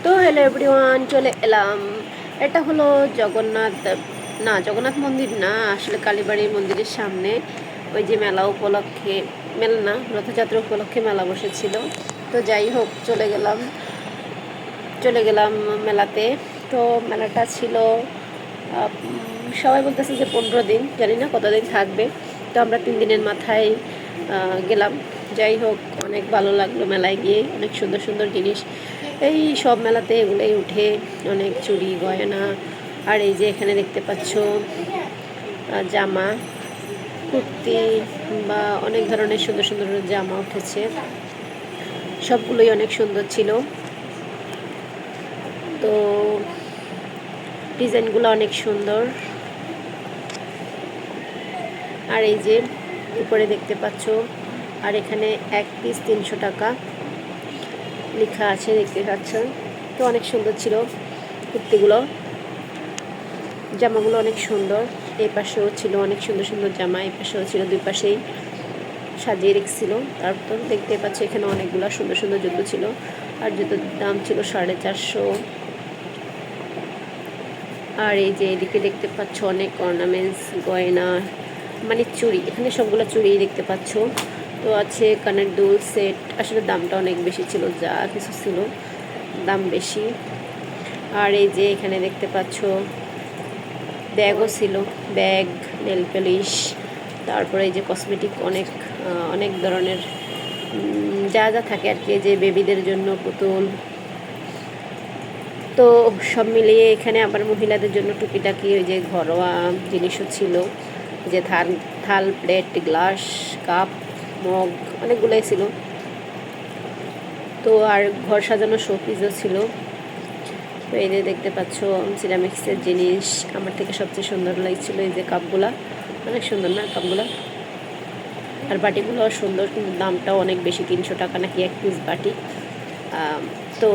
তো hello everyone, চলে এলাম। এটা হলো জগন্নাথ মন্দির না, আসলে কালীবাড়ি মন্দিরের সামনে ওই যে মেলা উপলক্ষে, মেলা না, রথযাত্রা উপলক্ষে মেলা বসেছিল। তো যাই হোক, চলে গেলাম মেলাতে। তো মেলাটা ছিল সবাই বলতেছে যে 15 দিন, জানি না কতদিন থাকবে। তো আমরা 3 দিনের মাথায় গেলাম। যাই হোক, অনেক ভালো লাগলো মেলায় গিয়ে, অনেক সুন্দর সুন্দর জিনিস এই সব মেলাতে এগুলোই উঠে, অনেক চুড়ি গয়না। আর এই যে এখানে দেখতে পাচ্ছ জামা, কুর্তি বা অনেক ধরনের সুন্দর সুন্দর জামা উঠেছে, সবগুলোই অনেক সুন্দর ছিল। তো ডিজাইনগুলো অনেক সুন্দর। আর এই যে উপরে দেখতে পাচ্ছ, আর এখানে 1 পিস 300 টাকা লেখা আছে, দেখতে পাচ্ছ। তো অনেক সুন্দর ছিল কুর্তিগুলো, জামাগুলো অনেক সুন্দর। এই পাশেও ছিল অনেক সুন্দর সুন্দর জামা, এই পাশেও ছিল, দুই পাশেই সাজিয়ে রেখেছিল। তারপর দেখতে পাচ্ছ এখানে অনেকগুলো সুন্দর সুন্দর জুতো ছিল, আর জুতোর দাম ছিল 450। আর এই যে এদিকে দেখতে পাচ্ছ অনেক অর্নামেন্টস, গয়না, মানে চুড়ি, এখানে সবগুলো চুড়ি দেখতে পাচ্ছ। তো আছে কানের দুল সেট, আসলে দামটা অনেক বেশি ছিল, যা কিছু ছিল দাম বেশি। আর এই যে এখানে দেখতে পাচ্ছ ব্যাগও ছিল, ব্যাগ, নেল পলিশ, তারপরে এই যে কসমেটিক, অনেক ধরনের যা যা থাকে আর কি, যে বেবিদের জন্য পুতুল। তো সব মিলিয়ে এখানে আবার মহিলাদের জন্য টুকিটাকি ওই যে ঘরোয়া জিনিসও ছিল, যে থাল, প্লেট, গ্লাস, কাপ, মগ, অনেকগুলোই ছিল। তো আর ঘর সাজানো শোপিসও ছিল। তো এই যে দেখতে পাচ্ছ সিরামিক্সের জিনিস, আমার থেকে সবচেয়ে সুন্দর লাগছিল এই যে কাপগুলা, অনেক সুন্দর না কাপগুলা। আর বাটিগুলোও সুন্দর, কিন্তু দামটাও অনেক বেশি, 300 টাকা নাকি 1 পিস বাটি। তো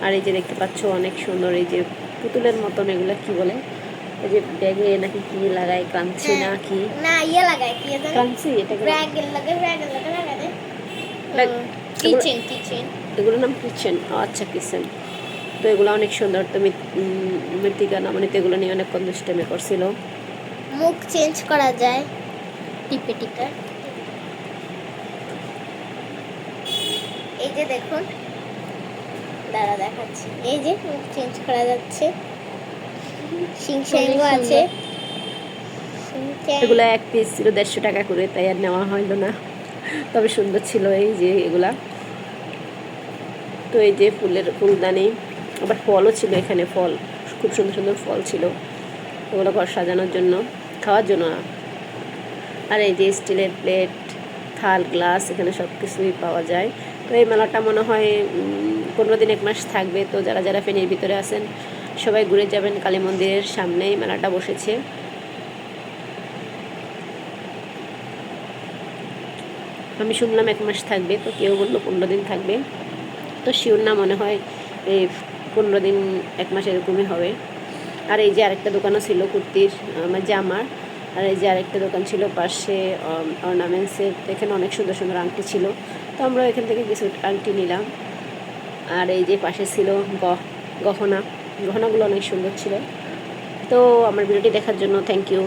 আর এই যে দেখতে পাচ্ছ অনেক সুন্দর এই যে পুতুলের মতন, এগুলো কি বলে, এই যে ব্যাগে নাকি কি লাগায়, ক্রাঞ্চি না কি, না ইয়ে লাগায় কি জানি, ক্রাঞ্চি, এটা ব্র্যাগেল লাগে কিচেন এগুলোর নাম কিচেন। আচ্ছা, কিচেন। তো এগুলো অনেক সুন্দর। তো মৃত্তিকা না, মানে এগুলো নিয়ে অনেক দুষ্টামি করছিল। মুখ চেঞ্জ করা যায় টিপে টিপে। এই যে দেখুন, দাঁড়া দেখাচ্ছি, এই যে মুখ চেঞ্জ করা যাচ্ছে, সিংসাইঙ্গো আছে। এগুলো 1 পিস ছিল 150 টাকা করে, তাই আর নেওয়া হইলো না, তবে সুন্দর ছিল এই যে এগুলা। তো এই যে ফুলদানি, আবার ফলও ছিল এখানে, ফল, খুব সুন্দর সুন্দর ফল ছিল, ওগুলো ঘর সাজানোর জন্য, খাওয়ার জন্য না। আর এই যে স্টিলের প্লেট, থাল, গ্লাস, এখানে সব কিছুই পাওয়া যায়। তো এই মেলাটা মনে হয় 15 দিন 1 মাস থাকবে। তো যারা যারা ফেনীর ভিতরে আছেন সবাই ঘুরে যাবেন, কালী মন্দিরের সামনেই মেলাটা বসেছে। আমি শুনলাম 1 মাস থাকবে, তো কেউ বললো 15 দিন থাকবে, তো শিওর না, মনে হয় এই 15 দিন 1 মাস এরকমই হবে। আর এই যে আরেকটা দোকানও ছিল কুর্তির, জামার। আর এই যে আরেকটা দোকান ছিল পাশে অর্নামেন্টসের, এখানে অনেক সুন্দর সুন্দর আংটি ছিল। তো আমরা এখান থেকে কিছু আংটি নিলাম। আর এই যে পাশে ছিল গহনাগুলো অনেক সুন্দর ছিল। তো আমার ভিডিওটি দেখার জন্য থ্যাংক ইউ।